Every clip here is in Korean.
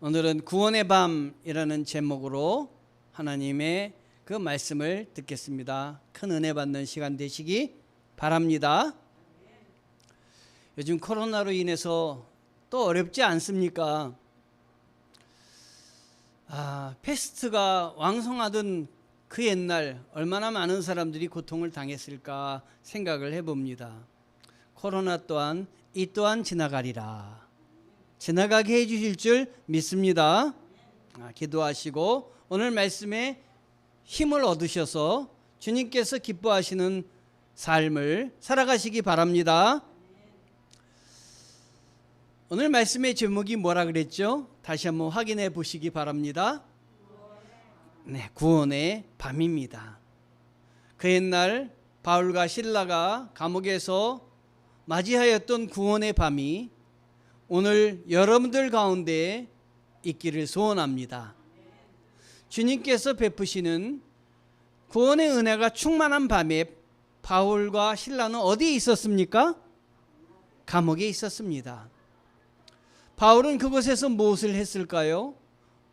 오늘은 구원의 밤이라는 제목으로 하나님의 그 말씀을 듣겠습니다. 큰 은혜 받는 시간 되시기 바랍니다. 요즘 코로나로 인해서 또 어렵지 않습니까? 패스트가 왕성하던 그 옛날 얼마나 많은 사람들이 고통을 당했을까 생각을 해봅니다. 코로나 또한 이 또한 지나가리라. 지나가게 해주실 줄 믿습니다. 기도하시고 오늘 말씀에 힘을 얻으셔서 주님께서 기뻐하시는 삶을 살아가시기 바랍니다. 오늘 말씀의 제목이 뭐라 그랬죠? 다시 한번 확인해 보시기 바랍니다. 네, 구원의 밤입니다. 그 옛날 바울과 실라가 감옥에서 맞이하였던 구원의 밤이 오늘 여러분들 가운데 있기를 소원합니다. 주님께서 베푸시는 구원의 은혜가 충만한 밤에 바울과 실라는 어디에 있었습니까? 감옥에 있었습니다. 바울은 그곳에서 무엇을 했을까요?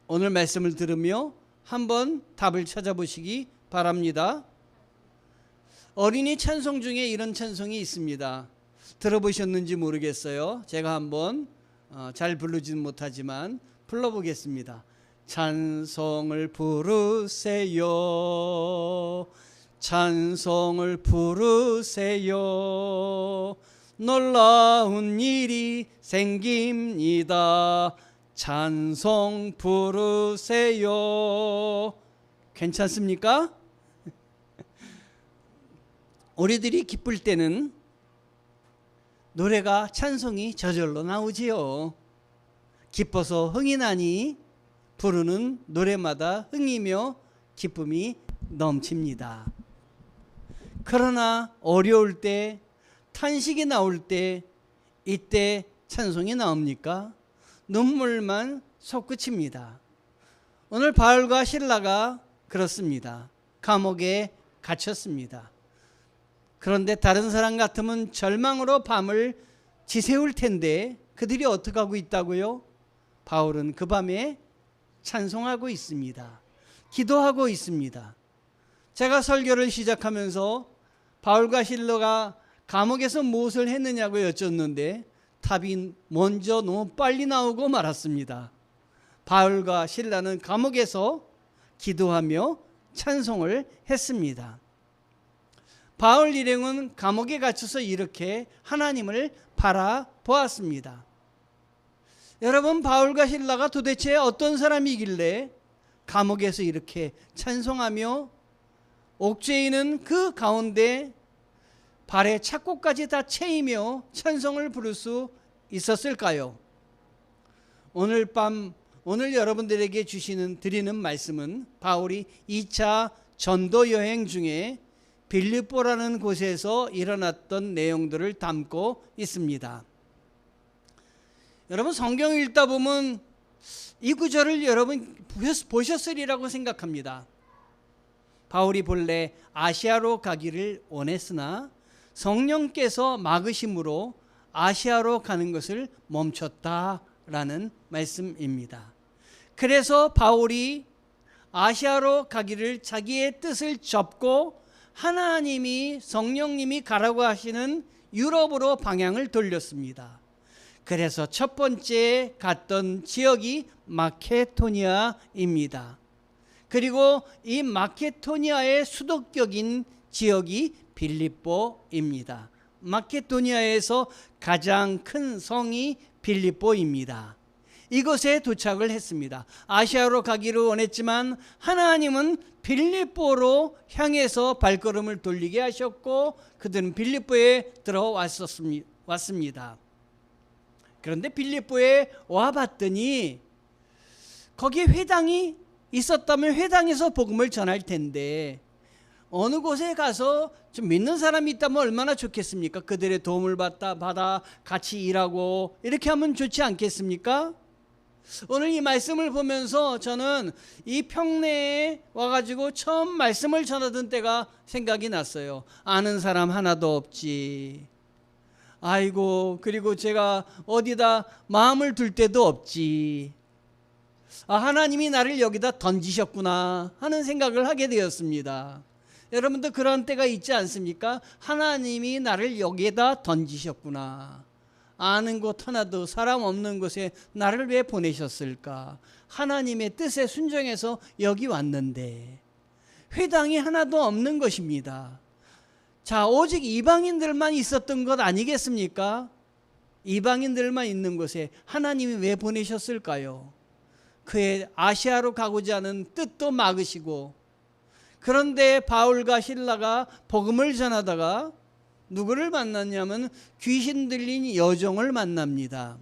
오늘 말씀을 들으며 한번 답을 찾아보시기 바랍니다. 어린이 찬송 중에 이런 찬송이 있습니다. 들어보셨는지 모르겠어요. 제가 한번 잘 부르지는 못하지만 불러보겠습니다. 찬송을 부르세요. 찬송을 부르세요. 놀라운 일이 생깁니다. 찬송 부르세요. 괜찮습니까? 우리들이 기쁠 때는 노래가 찬송이 저절로 나오지요. 기뻐서 흥이 나니 부르는 노래마다 흥이며 기쁨이 넘칩니다. 그러나 어려울 때, 탄식이 나올 때, 이때 찬송이 나옵니까? 눈물만 솟구칩니다. 오늘 바울과 실라가 그렇습니다. 감옥에 갇혔습니다. 그런데 다른 사람 같으면 절망으로 밤을 지새울 텐데 그들이 어떻게 하고 있다고요? 바울은 그 밤에 찬송하고 있습니다. 기도하고 있습니다. 제가 설교를 시작하면서 바울과 실라가 감옥에서 무엇을 했느냐고 여쭙는데 답이 먼저 너무 빨리 나오고 말았습니다. 바울과 실라는 감옥에서 기도하며 찬송을 했습니다. 바울 일행은 감옥에 갇혀서 이렇게 하나님을 바라보았습니다. 여러분, 바울과 실라가 도대체 어떤 사람이길래 감옥에서 이렇게 찬송하며 옥죄이는 그 가운데 발에 착고까지 다 채이며 찬송을 부를 수 있었을까요? 오늘 밤, 오늘 여러분들에게 드리는 말씀은 바울이 2차 전도 여행 중에 빌립보라는 곳에서 일어났던 내용들을 담고 있습니다. 여러분, 성경 읽다 보면 이 구절을 여러분 보셨으리라고 생각합니다. 바울이 본래 아시아로 가기를 원했으나 성령께서 막으심으로 아시아로 가는 것을 멈췄다라는 말씀입니다. 그래서 바울이 아시아로 가기를 자기의 뜻을 접고 하나님이 성령님이 가라고 하시는 유럽으로 방향을 돌렸습니다. 그래서 첫 번째 갔던 지역이 마케도니아입니다. 그리고 이 마케도니아의 수도격인 지역이 빌립보입니다. 마케도니아에서 가장 큰 성이 빌립보입니다. 이곳에 도착을 했습니다. 아시아로 가기를 원했지만 하나님은 빌립보로 향해서 발걸음을 돌리게 하셨고 그들은 빌립보에 왔습니다. 그런데 빌립보에 와봤더니 거기에 회당이 있었다면 회당에서 복음을 전할 텐데 어느 곳에 가서 좀 믿는 사람이 있다면 얼마나 좋겠습니까? 그들의 도움을 받아 같이 일하고 이렇게 하면 좋지 않겠습니까? 오늘 이 말씀을 보면서 저는 이 평내에 와가지고 처음 말씀을 전하던 때가 생각이 났어요. 아는 사람 하나도 없지. 아이고, 그리고 제가 어디다 마음을 둘 데도 없지. 하나님이 나를 여기다 던지셨구나 하는 생각을 하게 되었습니다. 여러분도 그런 때가 있지 않습니까? 하나님이 나를 여기에다 던지셨구나. 아는 곳 하나도 사람 없는 곳에 나를 왜 보내셨을까? 하나님의 뜻에 순종해서 여기 왔는데 회당이 하나도 없는 것입니다. 자, 오직 이방인들만 있었던 것 아니겠습니까? 이방인들만 있는 곳에 하나님이 왜 보내셨을까요? 그의 아시아로 가고자 하는 뜻도 막으시고, 그런데 바울과 실라가 복음을 전하다가 누구를 만났냐면 귀신 들린 여종을 만납니다.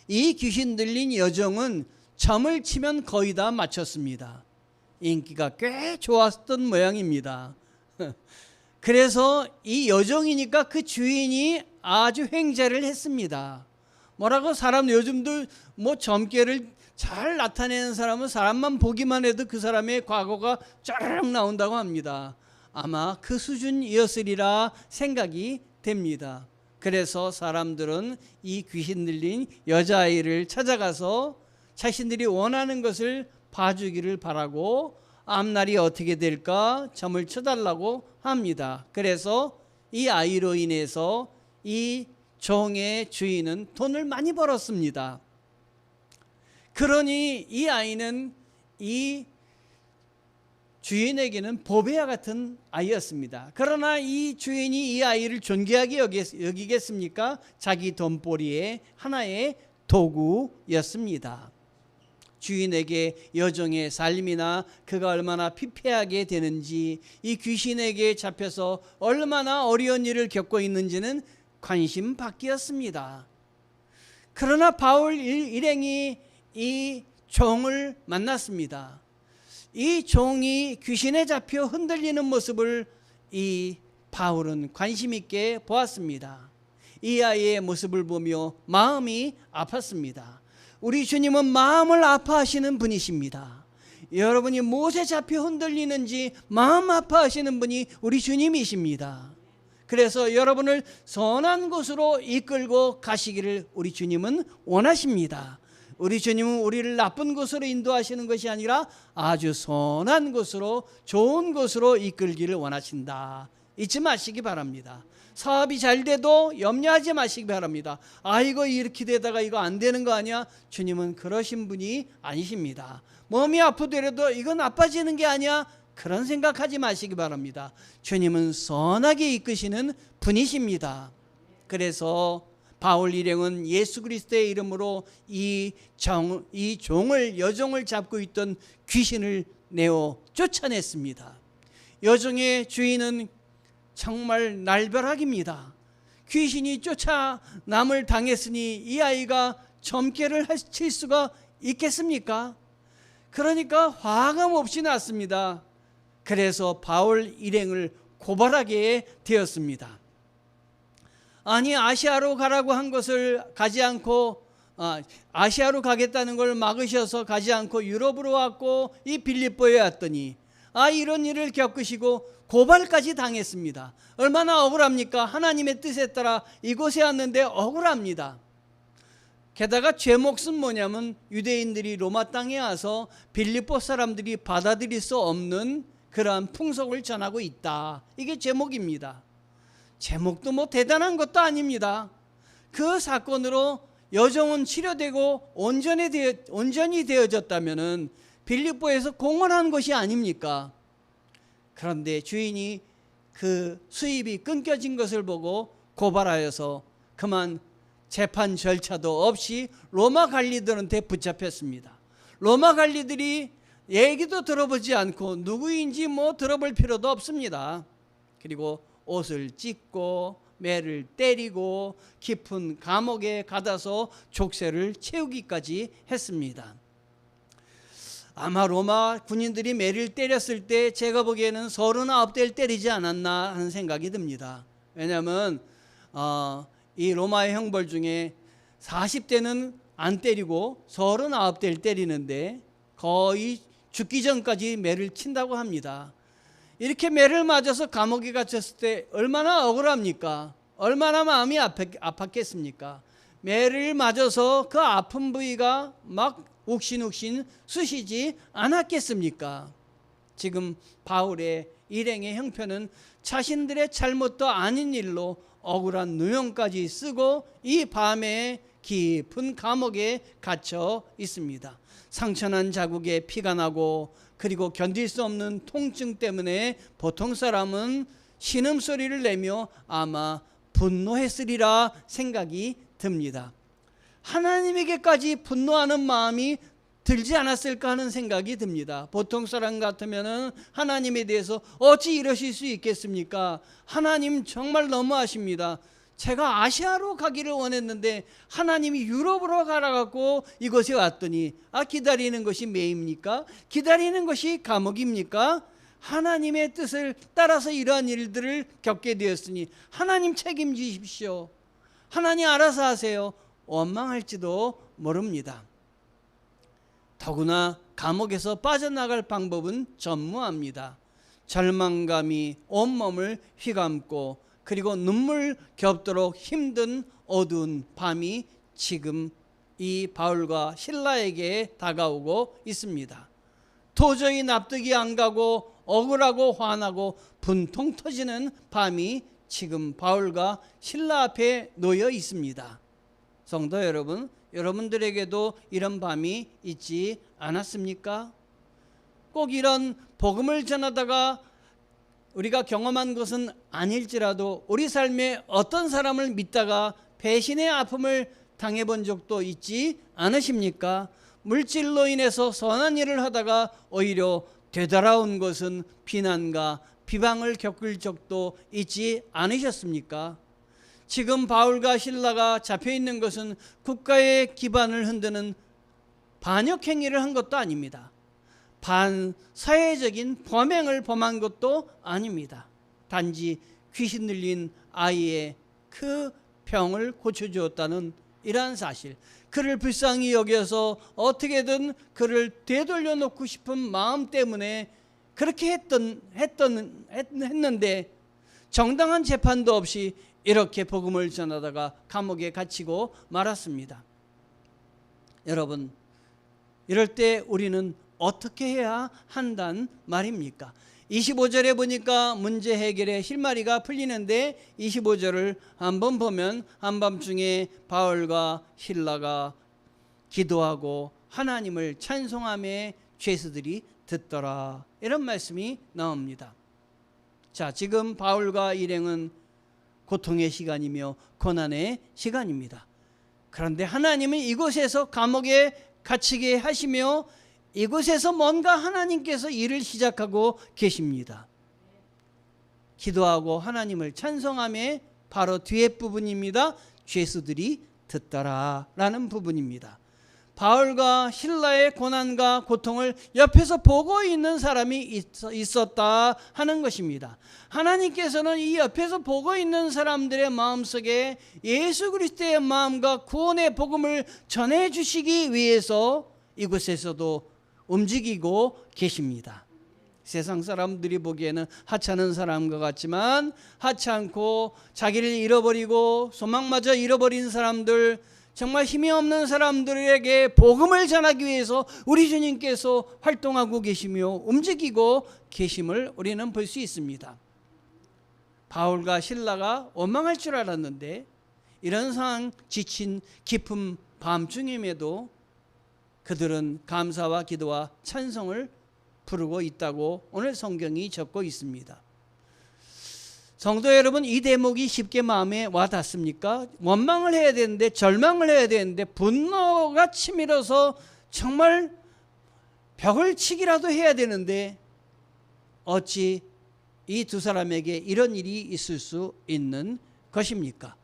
이 귀신 들린 여종은 점을 치면 거의 다 맞췄습니다. 인기가 꽤 좋았던 모양입니다. 그래서 이 여종이니까 그 주인이 아주 횡재를 했습니다. 뭐라고? 사람 요즘도 뭐 점괘를 잘 나타내는 사람은 사람만 보기만 해도 그 사람의 과거가 쫙 나온다고 합니다. 아마 그 수준이었으리라 생각이 됩니다. 그래서 사람들은 이 귀신 들린 여자아이를 찾아가서 자신들이 원하는 것을 봐주기를 바라고 앞날이 어떻게 될까 점을 쳐달라고 합니다. 그래서 이 아이로 인해서 이 종의 주인은 돈을 많이 벌었습니다. 그러니 이 아이는 이 주인에게는 보배와 같은 아이였습니다. 그러나 이 주인이 이 아이를 존귀하게 여기겠습니까? 자기 돈벌이의 하나의 도구였습니다. 주인에게 여종의 삶이나 그가 얼마나 피폐하게 되는지, 이 귀신에게 잡혀서 얼마나 어려운 일을 겪고 있는지는 관심 밖이었습니다. 그러나 바울 일행이 이 종을 만났습니다. 이 종이 귀신에 잡혀 흔들리는 모습을 이 바울은 관심 있게 보았습니다. 이 아이의 모습을 보며 마음이 아팠습니다. 우리 주님은 마음을 아파하시는 분이십니다. 여러분이 무엇에 잡혀 흔들리는지 마음 아파하시는 분이 우리 주님이십니다. 그래서 여러분을 선한 곳으로 이끌고 가시기를 우리 주님은 원하십니다. 우리 주님은 우리를 나쁜 곳으로 인도하시는 것이 아니라 아주 선한 곳으로, 좋은 곳으로 이끌기를 원하신다. 잊지 마시기 바랍니다. 사업이 잘 돼도 염려하지 마시기 바랍니다. 이거 이렇게 되다가 이거 안 되는 거 아니야? 주님은 그러신 분이 아니십니다. 몸이 아프더라도 이거 나빠지는 게 아니야? 그런 생각하지 마시기 바랍니다. 주님은 선하게 이끄시는 분이십니다. 그래서 바울 일행은 예수 그리스도의 이름으로 이 종을, 여종을 잡고 있던 귀신을 내어 쫓아냈습니다. 여종의 주인은 정말 날벼락입니다. 귀신이 쫓아남을 당했으니 이 아이가 점괘를 칠 수가 있겠습니까? 그러니까 화가 몹시 났습니다. 그래서 바울 일행을 고발하게 되었습니다. 아니, 아시아로 가라고 한 것을 가지 않고, 아시아로 가겠다는 걸 막으셔서 가지 않고 유럽으로 왔고 이 빌립보에 왔더니 이런 일을 겪으시고 고발까지 당했습니다. 얼마나 억울합니까? 하나님의 뜻에 따라 이곳에 왔는데 억울합니다. 게다가 죄목은 뭐냐면 유대인들이 로마 땅에 와서 빌립보 사람들이 받아들일 수 없는 그러한 풍속을 전하고 있다. 이게 제목입니다. 제목도 뭐 대단한 것도 아닙니다. 그 사건으로 여종은 치료되고 온전히 되어졌다면은 빌립보에서 공헌한 것이 아닙니까? 그런데 주인이 그 수입이 끊겨진 것을 보고 고발하여서 그만 재판 절차도 없이 로마 관리들한테 붙잡혔습니다. 로마 관리들이 얘기도 들어보지 않고 누구인지 뭐 들어볼 필요도 없습니다. 그리고 옷을 찢고 매를 때리고 깊은 감옥에 가둬서 족쇄를 채우기까지 했습니다. 아마 로마 군인들이 매를 때렸을 때 제가 보기에는 39대를 때리지 않았나 하는 생각이 듭니다. 왜냐하면 이 로마의 형벌 중에 40대는 안 때리고 39대를 때리는데 거의 죽기 전까지 매를 친다고 합니다. 이렇게 매를 맞아서 감옥에 갇혔을 때 얼마나 억울합니까? 얼마나 마음이 아팠겠습니까? 매를 맞아서 그 아픈 부위가 막 욱신욱신 쑤시지 않았겠습니까? 지금 바울의 일행의 형편은 자신들의 잘못도 아닌 일로 억울한 누명까지 쓰고 이 밤에 깊은 감옥에 갇혀 있습니다. 상처난 자국에 피가 나고 그리고 견딜 수 없는 통증 때문에 보통 사람은 신음소리를 내며 아마 분노했으리라 생각이 듭니다. 하나님에게까지 분노하는 마음이 들지 않았을까 하는 생각이 듭니다. 보통 사람 같으면 하나님에 대해서 어찌 이러실 수 있겠습니까? 하나님 정말 너무하십니다. 제가 아시아로 가기를 원했는데 하나님이 유럽으로 가라고 이곳에 왔더니 기다리는 것이 매입니까? 기다리는 것이 감옥입니까? 하나님의 뜻을 따라서 이러한 일들을 겪게 되었으니 하나님 책임지십시오. 하나님 알아서 하세요. 원망할지도 모릅니다. 더구나 감옥에서 빠져나갈 방법은 전무합니다. 절망감이 온몸을 휘감고 그리고 눈물 겹도록 힘든 어두운 밤이 지금 이 바울과 실라에게 다가오고 있습니다. 도저히 납득이 안 가고 억울하고 화나고 분통 터지는 밤이 지금 바울과 실라 앞에 놓여 있습니다. 성도 여러분, 여러분들에게도 이런 밤이 있지 않았습니까? 꼭 이런 복음을 전하다가 우리가 경험한 것은 아닐지라도 우리 삶에 어떤 사람을 믿다가 배신의 아픔을 당해본 적도 있지 않으십니까? 물질로 인해서 선한 일을 하다가 오히려 되돌아온 것은 비난과 비방을 겪을 적도 있지 않으셨습니까? 지금 바울과 실라가 잡혀있는 것은 국가의 기반을 흔드는 반역 행위를 한 것도 아닙니다. 반사회적인 범행을 범한 것도 아닙니다. 단지 귀신 들린 아이의 그 병을 고쳐주었다는 이러한 사실, 그를 불쌍히 여겨서 어떻게든 그를 되돌려 놓고 싶은 마음 때문에 그렇게 했는데 정당한 재판도 없이 이렇게 복음을 전하다가 감옥에 갇히고 말았습니다. 여러분, 이럴 때 우리는 어떻게 해야 한단 말입니까? 25절에 보니까 문제 해결의 실마리가 풀리는데 25절을 한번 보면 한밤중에 바울과 실라가 기도하고 하나님을 찬송하며 죄수들이 듣더라, 이런 말씀이 나옵니다. 자, 지금 바울과 일행은 고통의 시간이며 고난의 시간입니다. 그런데 하나님은 이곳에서 감옥에 갇히게 하시며 이곳에서 뭔가 하나님께서 일을 시작하고 계십니다. 기도하고 하나님을 찬송하며 바로 뒤에 부분입니다. 죄수들이 듣더라 라는 부분입니다. 바울과 실라의 고난과 고통을 옆에서 보고 있는 사람이 있었다 하는 것입니다. 하나님께서는 이 옆에서 보고 있는 사람들의 마음속에 예수 그리스도의 마음과 구원의 복음을 전해주시기 위해서 이곳에서도 움직이고 계십니다. 세상 사람들이 보기에는 하찮은 사람과 같지만 하찮고 자기를 잃어버리고 소망마저 잃어버린 사람들, 정말 힘이 없는 사람들에게 복음을 전하기 위해서 우리 주님께서 활동하고 계시며 움직이고 계심을 우리는 볼 수 있습니다. 바울과 실라가 원망할 줄 알았는데 이런 상황, 지친 깊은 밤중임에도 그들은 감사와 기도와 찬송을 부르고 있다고 오늘 성경이 적고 있습니다. 성도 여러분, 이 대목이 쉽게 마음에 와 닿습니까? 원망을 해야 되는데, 절망을 해야 되는데, 분노가 치밀어서 정말 벽을 치기라도 해야 되는데 어찌 이 두 사람에게 이런 일이 있을 수 있는 것입니까?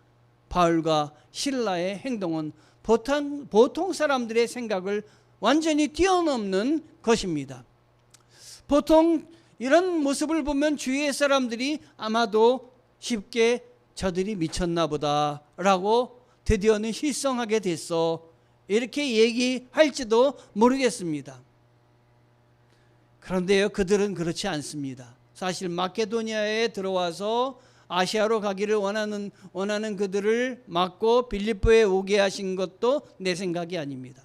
바울과 실라의 행동은 보통 사람들의 생각을 완전히 뛰어넘는 것입니다. 보통 이런 모습을 보면 주위의 사람들이 아마도 쉽게 저들이 미쳤나 보다 라고 드디어는 실성하게 됐어, 이렇게 얘기할지도 모르겠습니다. 그런데요, 그들은 그렇지 않습니다. 사실 마케도니아에 들어와서 아시아로 가기를 원하는 그들을 막고 빌립보에 오게 하신 것도 내 생각이 아닙니다.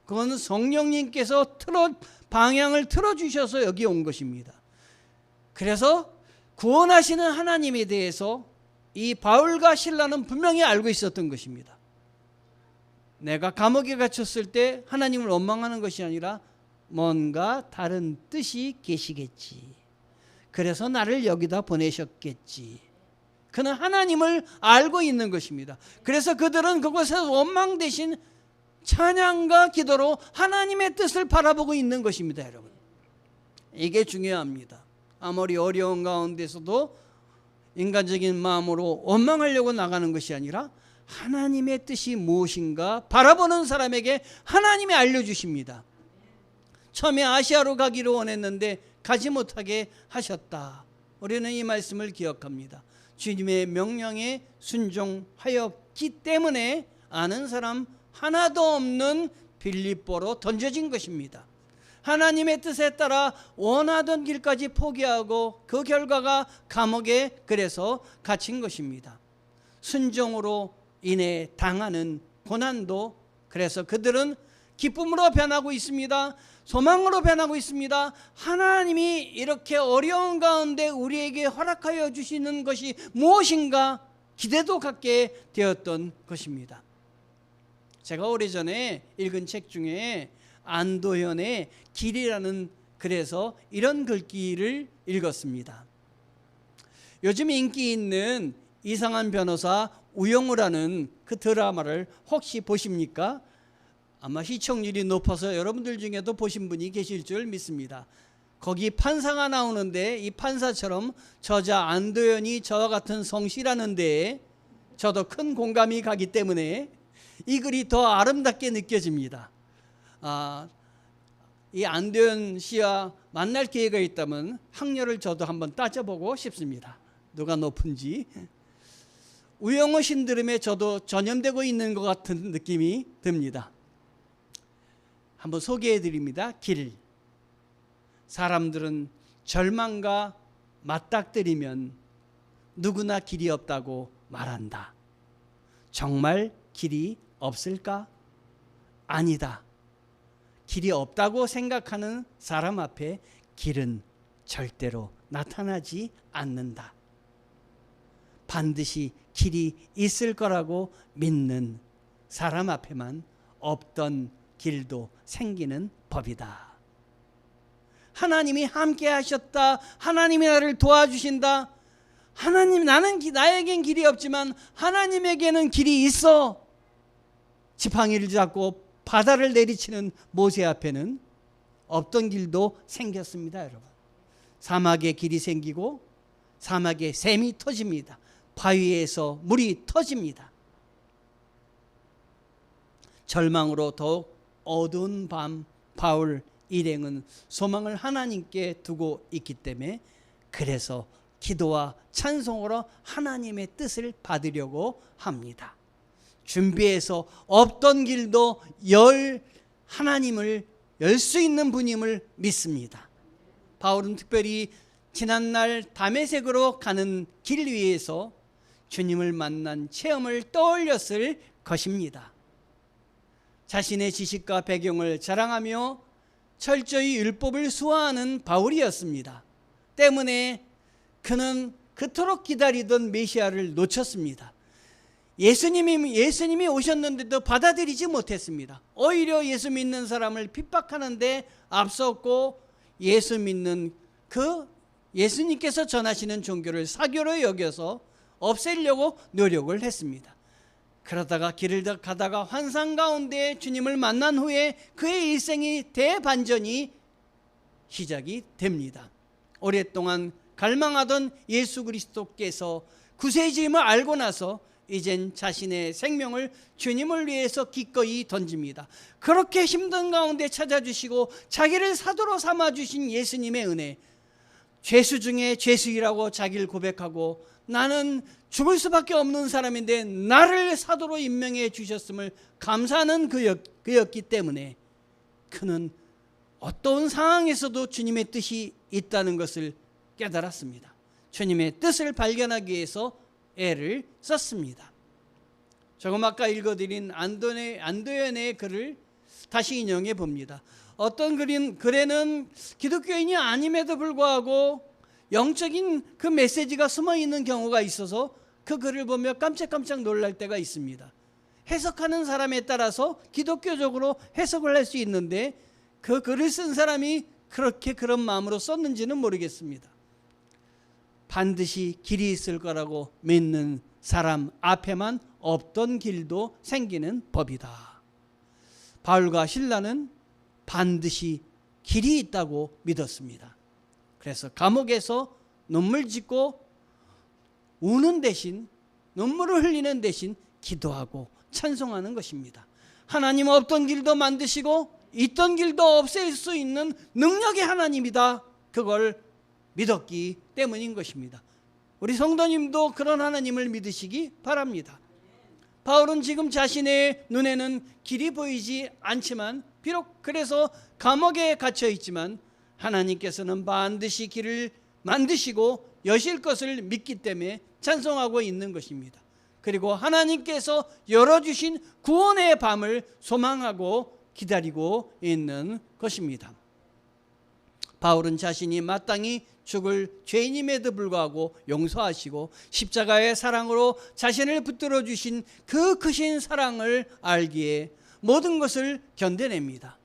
그건 성령님께서 방향을 틀어주셔서 여기 온 것입니다. 그래서 구원하시는 하나님에 대해서 이 바울과 실라는 분명히 알고 있었던 것입니다. 내가 감옥에 갇혔을 때 하나님을 원망하는 것이 아니라 뭔가 다른 뜻이 계시겠지. 그래서 나를 여기다 보내셨겠지. 그는 하나님을 알고 있는 것입니다. 그래서 그들은 그곳에서 원망 대신 찬양과 기도로 하나님의 뜻을 바라보고 있는 것입니다, 여러분. 이게 중요합니다. 아무리 어려운 가운데서도 인간적인 마음으로 원망하려고 나가는 것이 아니라 하나님의 뜻이 무엇인가 바라보는 사람에게 하나님이 알려주십니다. 처음에 아시아로 가기를 원했는데 가지 못하게 하셨다. 우리는 이 말씀을 기억합니다. 주님의 명령에 순종하였기 때문에 아는 사람 하나도 없는 빌립보로 던져진 것입니다. 하나님의 뜻에 따라 원하던 길까지 포기하고 그 결과가 감옥에 그래서 갇힌 것입니다. 순종으로 인해 당하는 고난도 그래서 그들은 기쁨으로 변하고 있습니다. 소망으로 변하고 있습니다. 하나님이 이렇게 어려운 가운데 우리에게 허락하여 주시는 것이 무엇인가 기대도 갖게 되었던 것입니다. 제가 오래전에 읽은 책 중에 안도현의 길이라는 글에서 이런 글귀를 읽었습니다. 요즘 인기 있는 이상한 변호사 우영우라는 그 드라마를 혹시 보십니까? 아마 시청률이 높아서 여러분들 중에도 보신 분이 계실 줄 믿습니다. 거기 판사가 나오는데 이 판사처럼 저자 안도현이 저와 같은 성씨라는데 저도 큰 공감이 가기 때문에 이 글이 더 아름답게 느껴집니다. 이 안도현 씨와 만날 기회가 있다면 학렬을 저도 한번 따져보고 싶습니다. 누가 높은지. 우영우 신드롬에 저도 전염되고 있는 것 같은 느낌이 듭니다. 한번 소개해 드립니다. 길. 사람들은 절망과 맞닥뜨리면 누구나 길이 없다고 말한다. 정말 길이 없을까? 아니다. 길이 없다고 생각하는 사람 앞에 길은 절대로 나타나지 않는다. 반드시 길이 있을 거라고 믿는 사람 앞에만 없던 길도 생기는 법이다. 하나님이 함께 하셨다. 하나님이 나를 도와주신다. 하나님, 나에겐 길이 없지만 하나님에게는 길이 있어. 지팡이를 잡고 바다를 내리치는 모세 앞에는 없던 길도 생겼습니다, 여러분. 사막에 길이 생기고 사막에 샘이 터집니다. 바위에서 물이 터집니다. 절망으로 더욱 어두운 밤 바울 일행은 소망을 하나님께 두고 있기 때문에 그래서 기도와 찬송으로 하나님의 뜻을 받으려고 합니다. 준비해서 없던 길도 하나님을 열 수 있는 분임을 믿습니다. 바울은 특별히 지난날 다메섹으로 가는 길 위에서 주님을 만난 체험을 떠올렸을 것입니다. 자신의 지식과 배경을 자랑하며 철저히 율법을 수호하는 바울이었습니다. 때문에 그는 그토록 기다리던 메시아를 놓쳤습니다. 예수님이 오셨는데도 받아들이지 못했습니다. 오히려 예수 믿는 사람을 핍박하는데 앞섰고 예수 믿는 예수님께서 전하시는 종교를 사교로 여겨서 없애려고 노력을 했습니다. 그러다가 길을 가다가 환상 가운데 주님을 만난 후에 그의 일생이 대반전이 시작이 됩니다. 오랫동안 갈망하던 예수 그리스도께서 구세주임을 알고 나서 이젠 자신의 생명을 주님을 위해서 기꺼이 던집니다. 그렇게 힘든 가운데 찾아주시고 자기를 사도로 삼아주신 예수님의 은혜, 죄수 중에 죄수이라고 자기를 고백하고 나는 죽을 수밖에 없는 사람인데 나를 사도로 임명해 주셨음을 감사하는 그였기 때문에 그는 어떤 상황에서도 주님의 뜻이 있다는 것을 깨달았습니다. 주님의 뜻을 발견하기 위해서 애를 썼습니다. 조금 아까 읽어드린 안도연의 글을 다시 인용해 봅니다. 어떤 글에는 기독교인이 아님에도 불구하고 영적인 그 메시지가 숨어 있는 경우가 있어서 그 글을 보며 깜짝깜짝 놀랄 때가 있습니다. 해석하는 사람에 따라서 기독교적으로 해석을 할 수 있는데 그 글을 쓴 사람이 그렇게 그런 마음으로 썼는지는 모르겠습니다. 반드시 길이 있을 거라고 믿는 사람 앞에만 없던 길도 생기는 법이다. 바울과 실라는 반드시 길이 있다고 믿었습니다. 그래서 감옥에서 눈물 짓고 우는 대신, 눈물을 흘리는 대신 기도하고 찬송하는 것입니다. 하나님 없던 길도 만드시고 있던 길도 없앨 수 있는 능력의 하나님이다. 그걸 믿었기 때문인 것입니다. 우리 성도님도 그런 하나님을 믿으시기 바랍니다. 바울은 지금 자신의 눈에는 길이 보이지 않지만, 비록 그래서 감옥에 갇혀 있지만 하나님께서는 반드시 길을 만드시고 여실 것을 믿기 때문에 찬송하고 있는 것입니다. 그리고 하나님께서 열어주신 구원의 밤을 소망하고 기다리고 있는 것입니다. 바울은 자신이 마땅히 죽을 죄인임에도 불구하고 용서하시고 십자가의 사랑으로 자신을 붙들어 주신 그 크신 사랑을 알기에 모든 것을 견뎌냅니다.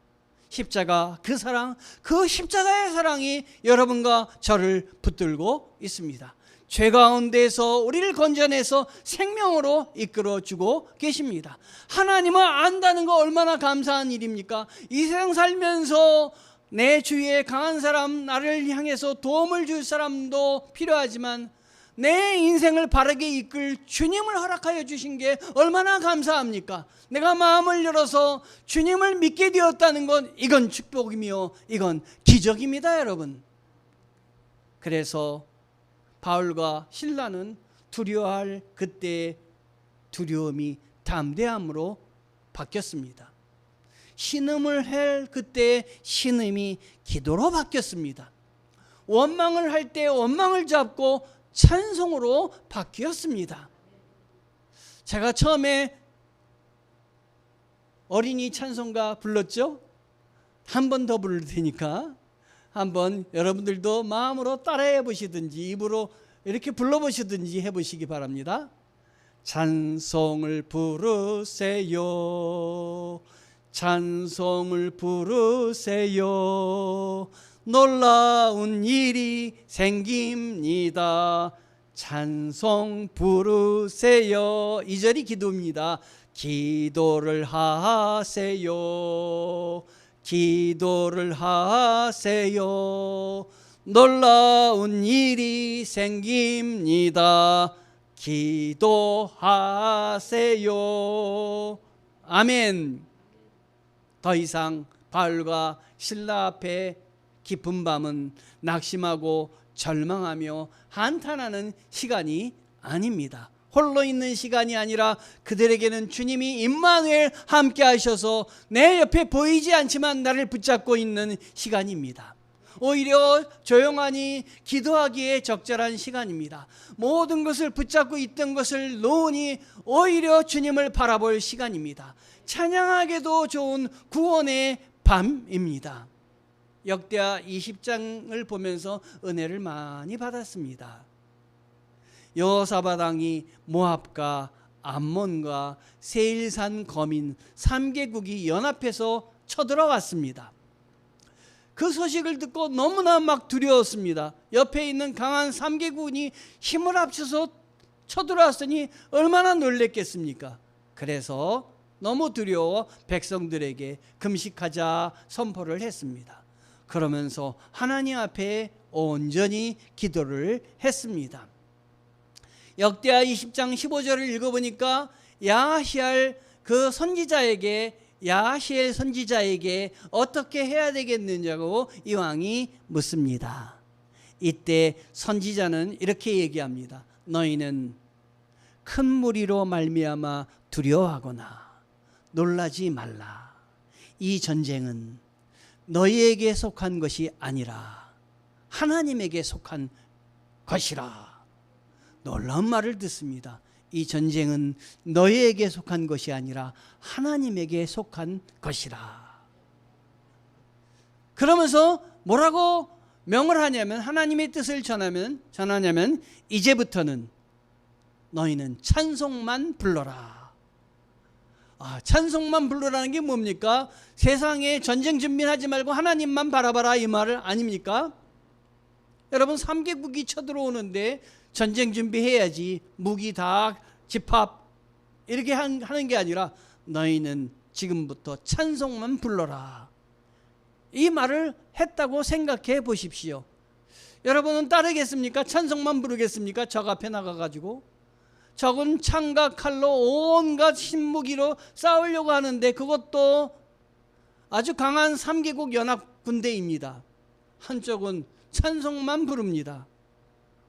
십자가 그 사랑, 그 십자가의 사랑이 여러분과 저를 붙들고 있습니다. 죄 가운데서 우리를 건져내서 생명으로 이끌어주고 계십니다. 하나님을 안다는 거 얼마나 감사한 일입니까? 이 세상 살면서 내 주위에 강한 사람, 나를 향해서 도움을 줄 사람도 필요하지만 내 인생을 바르게 이끌 주님을 허락하여 주신 게 얼마나 감사합니까? 내가 마음을 열어서 주님을 믿게 되었다는 건 이건 축복이며 이건 기적입니다, 여러분. 그래서 바울과 실라는 두려워할 그때의 두려움이 담대함으로 바뀌었습니다. 신음을 할 그때의 신음이 기도로 바뀌었습니다. 원망을 할 때 원망을 잡고 찬송으로 바뀌었습니다. 제가 처음에 어린이 찬송가 불렀죠? 한 번 더 부를 테니까 한번 여러분들도 마음으로 따라해 보시든지 입으로 이렇게 불러보시든지 해보시기 바랍니다. 찬송을 부르세요, 찬송을 부르세요, 놀라운 일이 생깁니다, 찬송 부르세요. 2절이 기도입니다. 기도를 하세요, 기도를 하세요, 놀라운 일이 생깁니다, 기도하세요. 아멘. 더 이상 바울과 실라 앞에 깊은 밤은 낙심하고 절망하며 한탄하는 시간이 아닙니다. 홀로 있는 시간이 아니라 그들에게는 주님이 임마누엘 함께 하셔서 내 옆에 보이지 않지만 나를 붙잡고 있는 시간입니다. 오히려 조용하니 기도하기에 적절한 시간입니다. 모든 것을 붙잡고 있던 것을 놓으니 오히려 주님을 바라볼 시간입니다. 찬양하기도 좋은 구원의 밤입니다. 역대하 20장을 보면서 은혜를 많이 받았습니다. 여호사밧 왕이 모압과 암몬과 세일산 거민 3개국이 연합해서 쳐들어왔습니다. 그 소식을 듣고 너무나 막 두려웠습니다. 옆에 있는 강한 3개국이 힘을 합쳐서 쳐들어왔으니 얼마나 놀랬겠습니까? 그래서 너무 두려워 백성들에게 금식하자 선포를 했습니다. 그러면서 하나님 앞에 온전히 기도를 했습니다. 역대하 20장 15절을 읽어보니까 야히엘 그 선지자에게, 야히엘 선지자에게 어떻게 해야 되겠느냐고 이 왕이 묻습니다. 이때 선지자는 이렇게 얘기합니다. 너희는 큰 무리로 말미암아 두려워하거나 놀라지 말라. 이 전쟁은 너희에게 속한 것이 아니라 하나님에게 속한 것이라. 놀라운 말을 듣습니다. 이 전쟁은 너희에게 속한 것이 아니라 하나님에게 속한 것이라. 그러면서 뭐라고 명을 하냐면, 하나님의 뜻을 전하냐면 이제부터는 너희는 찬송만 불러라. 찬송만 불러라는 게 뭡니까? 세상에 전쟁 준비하지 말고 하나님만 바라봐라, 이 말 아닙니까? 여러분, 3개국이 쳐들어오는데 전쟁 준비해야지, 무기 다 집합 이렇게 하는 게 아니라 너희는 지금부터 찬송만 불러라, 이 말을 했다고 생각해 보십시오. 여러분은 따르겠습니까? 찬송만 부르겠습니까? 적 앞에 나가가지고 적은 창과 칼로 온갖 신무기로 싸우려고 하는데, 그것도 아주 강한 3개국 연합 군대입니다. 한쪽은 찬송만 부릅니다.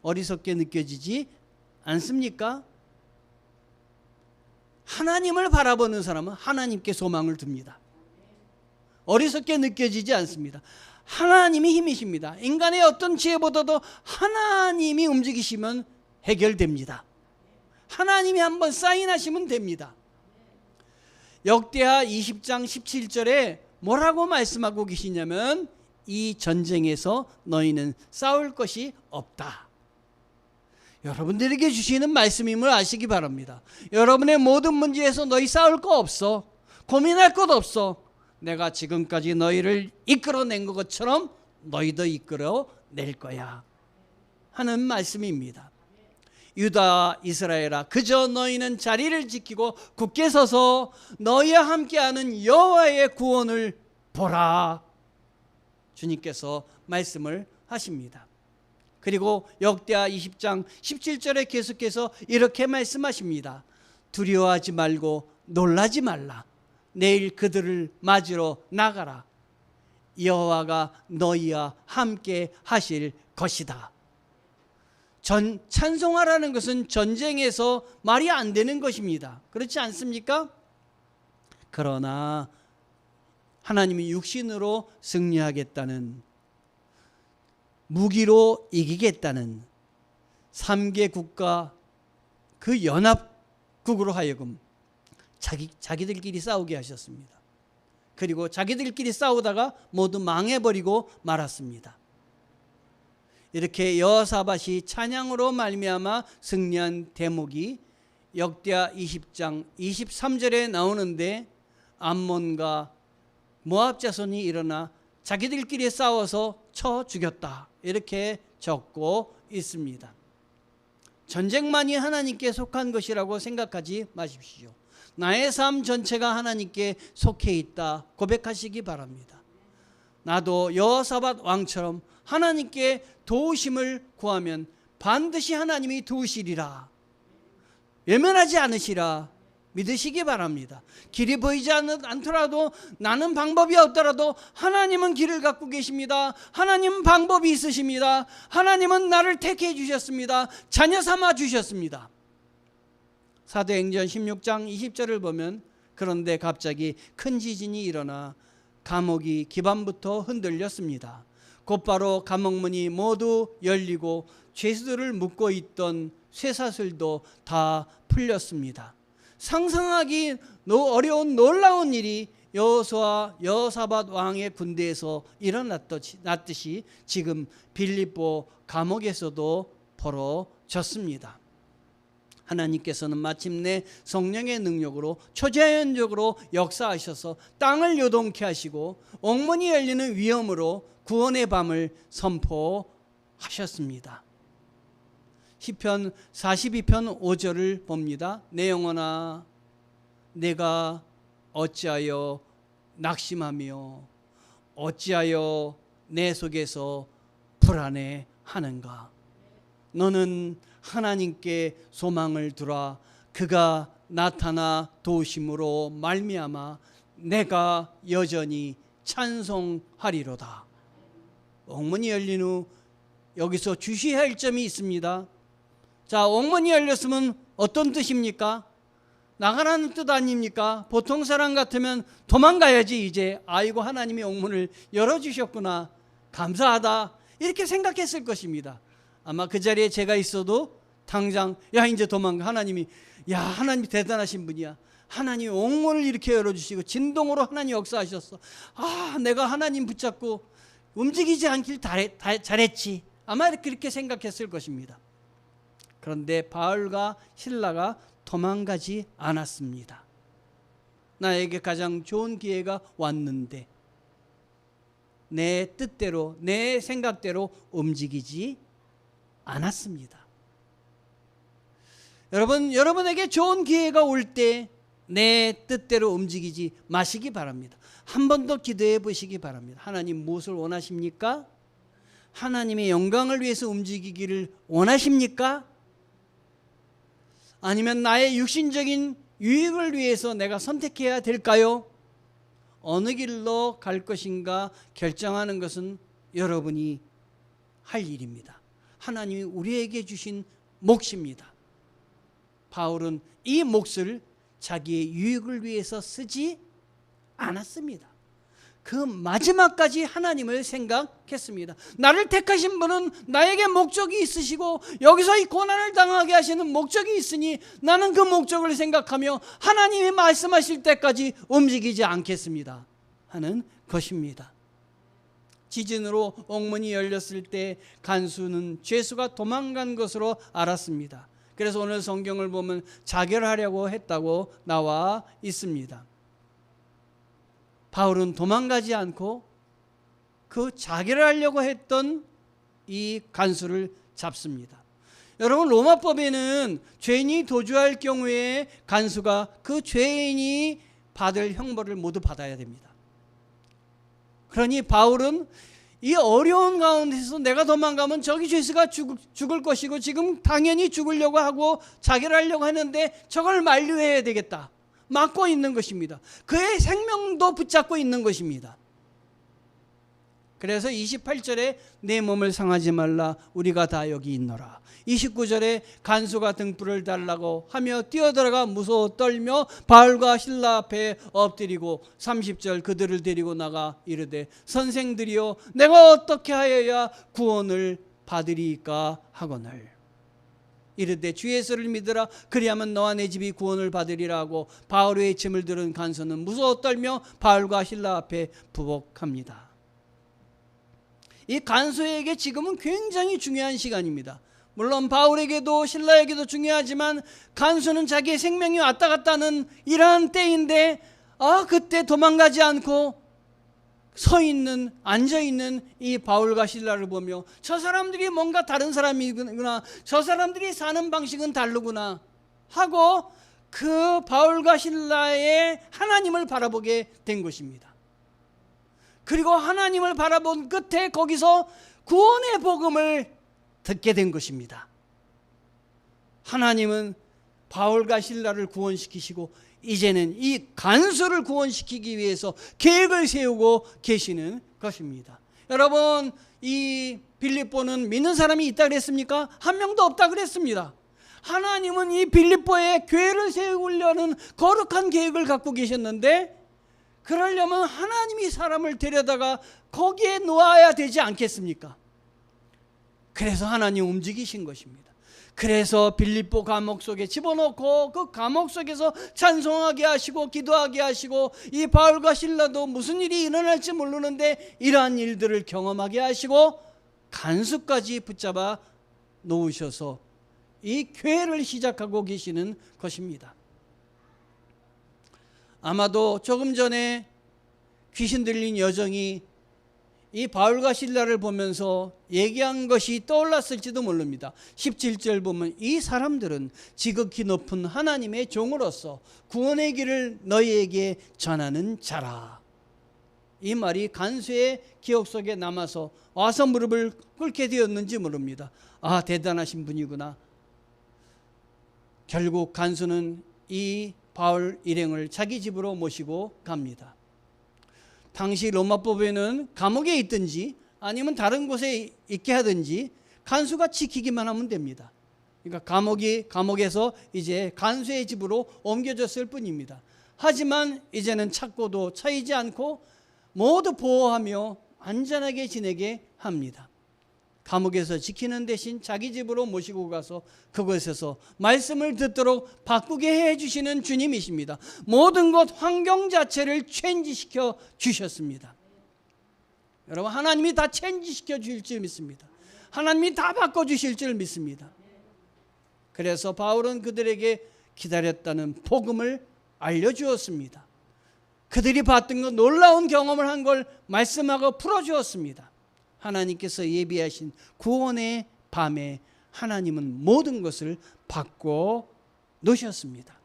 어리석게 느껴지지 않습니까? 하나님을 바라보는 사람은 하나님께 소망을 둡니다. 어리석게 느껴지지 않습니다. 하나님이 힘이십니다. 인간의 어떤 지혜보다도 하나님이 움직이시면 해결됩니다. 하나님이 한번 사인하시면 됩니다. 역대하 20장 17절에 뭐라고 말씀하고 계시냐면, 이 전쟁에서 너희는 싸울 것이 없다. 여러분들에게 주시는 말씀임을 아시기 바랍니다. 여러분의 모든 문제에서 너희 싸울 거 없어, 고민할 것 없어. 내가 지금까지 너희를 이끌어낸 것처럼 너희도 이끌어낼 거야 하는 말씀입니다. 유다 이스라엘아, 그저 너희는 자리를 지키고 굳게 서서 너희와 함께하는 여호와의 구원을 보라. 주님께서 말씀을 하십니다. 그리고 역대하 20장 17절에 계속해서 이렇게 말씀하십니다. 두려워하지 말고 놀라지 말라. 내일 그들을 맞으러 나가라. 여호와가 너희와 함께 하실 것이다. 찬송하라는 것은 전쟁에서 말이 안 되는 것입니다. 그렇지 않습니까? 그러나 하나님이 육신으로 승리하겠다는, 무기로 이기겠다는 3개국가 그 연합국으로 하여금 자기들끼리 싸우게 하셨습니다. 그리고 자기들끼리 싸우다가 모두 망해버리고 말았습니다. 이렇게 여호사밧이 찬양으로 말미암아 승리한 대목이 역대하 20장 23절에 나오는데, 암몬과 모압 자손이 일어나 자기들끼리 싸워서 쳐 죽였다, 이렇게 적고 있습니다. 전쟁만이 하나님께 속한 것이라고 생각하지 마십시오. 나의 삶 전체가 하나님께 속해 있다 고백하시기 바랍니다. 나도 여호사밧 왕처럼 하나님께 도우심을 구하면 반드시 하나님이 도우시리라, 외면하지 않으시라 믿으시기 바랍니다. 길이 보이지 않더라도, 나는 방법이 없더라도 하나님은 길을 갖고 계십니다. 하나님은 방법이 있으십니다. 하나님은 나를 택해 주셨습니다. 자녀 삼아 주셨습니다. 사도행전 16장 20절을 보면, 그런데 갑자기 큰 지진이 일어나 감옥이 기반부터 흔들렸습니다. 곧바로 감옥문이 모두 열리고 죄수들을 묶고 있던 쇠사슬도 다 풀렸습니다. 상상하기 어려운 놀라운 일이 여호수아 여호사밧 왕의 군대에서 일어났듯이 지금 빌립보 감옥에서도 벌어졌습니다. 하나님께서는 마침내 성령의 능력으로 초자연적으로 역사하셔서 땅을 요동케 하시고 옥문이 열리는 위엄으로 구원의 밤을 선포하셨습니다. 시편 42편 5절을 봅니다. 내 영혼아, 내가 어찌하여 낙심하며 어찌하여 내 속에서 불안해하는가. 너는 하나님께 소망을 두라. 그가 나타나 도우심으로 말미암아 내가 여전히 찬송하리로다. 옥문이 열린 후 여기서 주시해야 할 점이 있습니다. 자, 옥문이 열렸으면 어떤 뜻입니까? 나가라는 뜻 아닙니까? 보통 사람 같으면 도망가야지. 이제 아이고, 하나님이 옥문을 열어주셨구나, 감사하다, 이렇게 생각했을 것입니다. 아마 그 자리에 제가 있어도 당장 야 이제 도망가. 하나님이 야 하나님이 대단하신 분이야. 하나님이 옥문을 이렇게 열어주시고 진동으로 하나님 역사하셨어. 아 내가 하나님 붙잡고 움직이지 않길 잘했지. 아마 그렇게 생각했을 것입니다. 그런데 바울과 실라가 도망가지 않았습니다. 나에게 가장 좋은 기회가 왔는데 내 뜻대로 내 생각대로 움직이지 않았습니다. 여러분에게 좋은 기회가 올 때 내 뜻대로 움직이지 마시기 바랍니다. 한 번 더 기도해 보시기 바랍니다. 하나님 무엇을 원하십니까? 하나님의 영광을 위해서 움직이기를 원하십니까? 아니면 나의 육신적인 유익을 위해서 내가 선택해야 될까요? 어느 길로 갈 것인가 결정하는 것은 여러분이 할 일입니다. 하나님이 우리에게 주신 몫입니다. 바울은 이 몫을 자기의 유익을 위해서 쓰지 않았습니다. 그 마지막까지 하나님을 생각했습니다. 나를 택하신 분은 나에게 목적이 있으시고 여기서 이 고난을 당하게 하시는 목적이 있으니 나는 그 목적을 생각하며 하나님이 말씀하실 때까지 움직이지 않겠습니다 하는 것입니다. 지진으로 옥문이 열렸을 때 간수는 죄수가 도망간 것으로 알았습니다. 그래서 오늘 성경을 보면 자결하려고 했다고 나와 있습니다. 바울은 도망가지 않고 그 자결하려고 했던 이 간수를 잡습니다. 여러분 로마법에는 죄인이 도주할 경우에 간수가 그 죄인이 받을 형벌을 모두 받아야 됩니다. 그러니 바울은 이 어려운 가운데서 내가 도망가면 저기 죄수가 죽을 것이고 지금 당연히 죽으려고 하고 자결하려고 하는데 저걸 만류해야 되겠다. 막고 있는 것입니다. 그의 생명도 붙잡고 있는 것입니다. 그래서 28절에 내 몸을 상하지 말라 우리가 다 여기 있노라. 29절에 간수가 등불을 달라고 하며 뛰어들어가 무서워 떨며 바울과 실라 앞에 엎드리고 30절 그들을 데리고 나가 이르되 선생들이여 내가 어떻게 하여야 구원을 받으리까 하거늘 이르되 주 예수를 믿으라 그리하면 너와 내 집이 구원을 받으리라 하고 바울의 외침을 들은 간수는 무서워 떨며 바울과 실라 앞에 부복합니다. 이 간수에게 지금은 굉장히 중요한 시간입니다. 물론 바울에게도 실라에게도 중요하지만 간수는 자기의 생명이 왔다 갔다 하는 이러한 때인데 그때 도망가지 않고 앉아있는 이 바울과 실라를 보며 저 사람들이 뭔가 다른 사람이구나, 저 사람들이 사는 방식은 다르구나 하고 그 바울과 실라의 하나님을 바라보게 된 것입니다. 그리고 하나님을 바라본 끝에 거기서 구원의 복음을 듣게 된 것입니다. 하나님은 바울과 실라를 구원시키시고 이제는 이 간수를 구원시키기 위해서 계획을 세우고 계시는 것입니다. 여러분 이 빌립보는 믿는 사람이 있다 그랬습니까? 한 명도 없다 그랬습니다. 하나님은 이 빌립보에 교회를 세우려는 거룩한 계획을 갖고 계셨는데 그러려면 하나님이 사람을 데려다가 거기에 놓아야 되지 않겠습니까? 그래서 하나님 움직이신 것입니다. 그래서 빌립보 감옥 속에 집어넣고 그 감옥 속에서 찬송하게 하시고 기도하게 하시고 이 바울과 실라도 무슨 일이 일어날지 모르는데 이러한 일들을 경험하게 하시고 간수까지 붙잡아 놓으셔서 이 교회를 시작하고 계시는 것입니다. 아마도 조금 전에 귀신 들린 여정이 이 바울과 실라를 보면서 얘기한 것이 떠올랐을지도 모릅니다. 17절 보면 이 사람들은 지극히 높은 하나님의 종으로서 구원의 길을 너희에게 전하는 자라. 이 말이 간수의 기억 속에 남아서 와서 무릎을 꿇게 되었는지 모릅니다. 대단하신 분이구나. 결국 간수는 이 바울 일행을 자기 집으로 모시고 갑니다. 당시 로마법에는 감옥에 있든지 아니면 다른 곳에 있게 하든지 간수가 지키기만 하면 됩니다. 그러니까 감옥에서 이제 간수의 집으로 옮겨졌을 뿐입니다. 하지만 이제는 찾고도 차이지 않고 모두 보호하며 안전하게 지내게 합니다. 감옥에서 지키는 대신 자기 집으로 모시고 가서 그곳에서 말씀을 듣도록 바꾸게 해주시는 주님이십니다. 모든 것 환경 자체를 체인지시켜 주셨습니다. 여러분, 하나님이 다 체인지시켜 주실 줄 믿습니다. 하나님이 다 바꿔주실 줄 믿습니다. 그래서 바울은 그들에게 기다렸다는 복음을 알려주었습니다. 그들이 봤던 것, 놀라운 경험을 한 걸 말씀하고 풀어주었습니다. 하나님께서 예비하신 구원의 밤에 하나님은 모든 것을 바꿔 놓으셨습니다.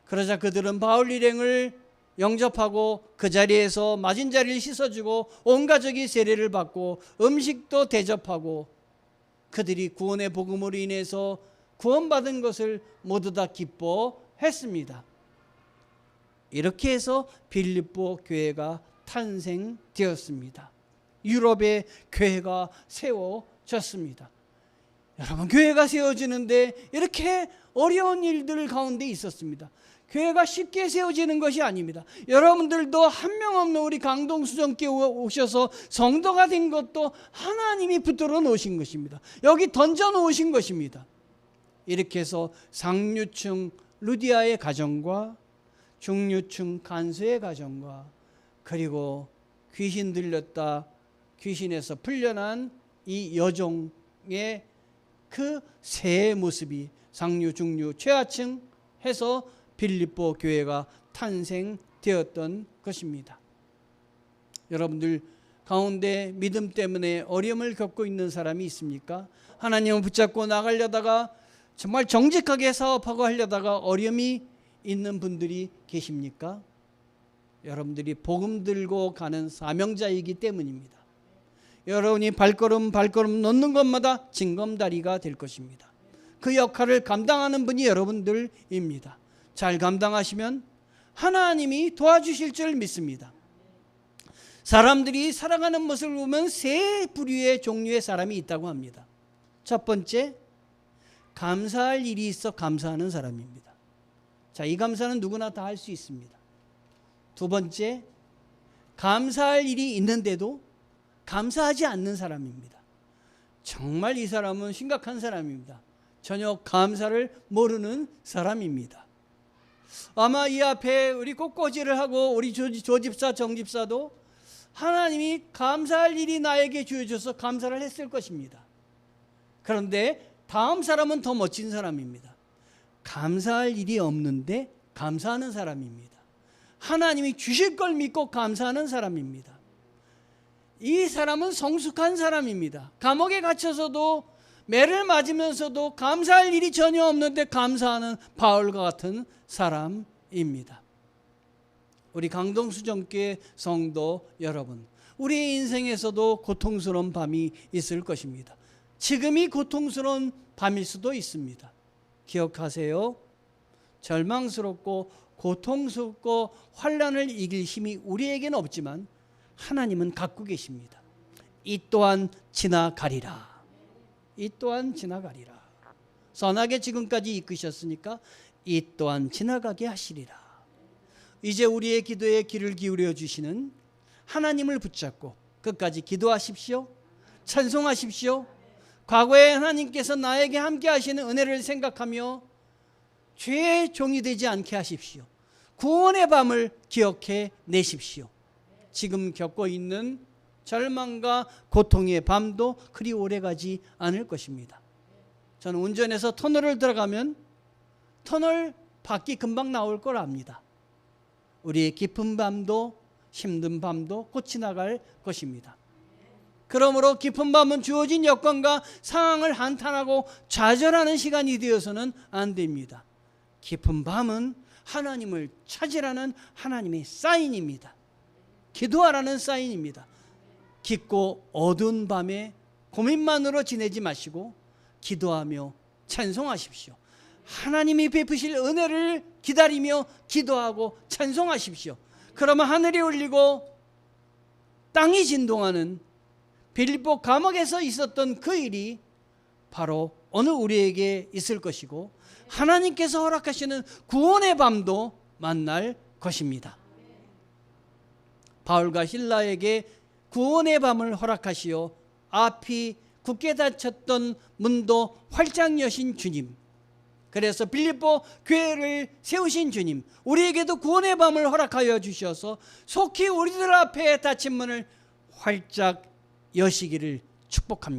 그러자 그들은 바울 일행을 영접하고 그 자리에서 맞은 자리를 씻어주고 온 가족이 세례를 받고 음식도 대접하고 그들이 구원의 복음으로 인해서 구원받은 것을 모두 다 기뻐했습니다. 이렇게 해서 빌립보 교회가 탄생되었습니다. 유럽의 교회가 세워졌습니다. 여러분, 교회가 세워지는데 이렇게 어려운 일들 가운데 있었습니다. 교회가 쉽게 세워지는 것이 아닙니다. 여러분들도 한 명 없는 우리 강동수정교회 오셔서 성도가 된 것도 하나님이 붙들어 놓으신 것입니다. 여기 던져 놓으신 것입니다. 이렇게 해서 상류층 루디아의 가정과 중류층 간수의 가정과 그리고 귀신 들렸다 귀신에서 풀려난 이 여종의 그 세 모습이 상류 중류 최하층 해서 빌립보 교회가 탄생되었던 것입니다. 여러분들 가운데 믿음 때문에 어려움을 겪고 있는 사람이 있습니까? 하나님을 붙잡고 나가려다가 정말 정직하게 사업하고 하려다가 어려움이 있는 분들이 계십니까? 여러분들이 복음 들고 가는 사명자이기 때문입니다. 여러분이 발걸음 놓는 것마다 징검다리가 될 것입니다. 그 역할을 감당하는 분이 여러분들입니다. 잘 감당하시면 하나님이 도와주실 줄 믿습니다. 사람들이 살아가는 모습을 보면 세 부류의 종류의 사람이 있다고 합니다. 첫 번째, 감사할 일이 있어 감사하는 사람입니다. 자, 이 감사는 누구나 다 할 수 있습니다. 두 번째, 감사할 일이 있는데도 감사하지 않는 사람입니다. 정말 이 사람은 심각한 사람입니다. 전혀 감사를 모르는 사람입니다. 아마 이 앞에 우리 꽃꽂이를 하고 우리 조집사 정집사도 하나님이 감사할 일이 나에게 주어져서 감사를 했을 것입니다. 그런데 다음 사람은 더 멋진 사람입니다. 감사할 일이 없는데 감사하는 사람입니다. 하나님이 주실 걸 믿고 감사하는 사람입니다. 이 사람은 성숙한 사람입니다. 감옥에 갇혀서도 매를 맞으면서도 감사할 일이 전혀 없는데 감사하는 바울과 같은 사람입니다. 우리 강동수정교회 성도 여러분, 우리의 인생에서도 고통스러운 밤이 있을 것입니다. 지금이 고통스러운 밤일 수도 있습니다. 기억하세요. 절망스럽고 고통스럽고 환난을 이길 힘이 우리에게는 없지만 하나님은 갖고 계십니다. 이 또한 지나가리라. 이 또한 지나가리라. 선하게 지금까지 이끄셨으니까 이 또한 지나가게 하시리라. 이제 우리의 기도에 귀를 기울여 주시는 하나님을 붙잡고 끝까지 기도하십시오. 찬송하십시오. 과거에 하나님께서 나에게 함께 하시는 은혜를 생각하며 죄의 종이 되지 않게 하십시오. 구원의 밤을 기억해 내십시오. 지금 겪고 있는 절망과 고통의 밤도 그리 오래가지 않을 것입니다. 저는 운전해서 터널을 들어가면 터널 밖이 금방 나올 걸 압니다. 우리의 깊은 밤도 힘든 밤도 곧 지나갈 것입니다. 그러므로 깊은 밤은 주어진 여건과 상황을 한탄하고 좌절하는 시간이 되어서는 안 됩니다. 깊은 밤은 하나님을 찾으라는 하나님의 사인입니다. 기도하라는 사인입니다. 깊고 어두운 밤에 고민만으로 지내지 마시고 기도하며 찬송하십시오. 하나님이 베푸실 은혜를 기다리며 기도하고 찬송하십시오. 그러면 하늘이 울리고 땅이 진동하는 빌립보 감옥에서 있었던 그 일이 바로 오늘 우리에게 있을 것이고 하나님께서 허락하시는 구원의 밤도 만날 것입니다. 바울과 실라에게 구원의 밤을 허락하시어 앞이 굳게 닫혔던 문도 활짝 여신 주님, 그래서 빌립보 교회를 세우신 주님, 우리에게도 구원의 밤을 허락하여 주셔서 속히 우리들 앞에 닫힌 문을 활짝 여시기를 축복합니다.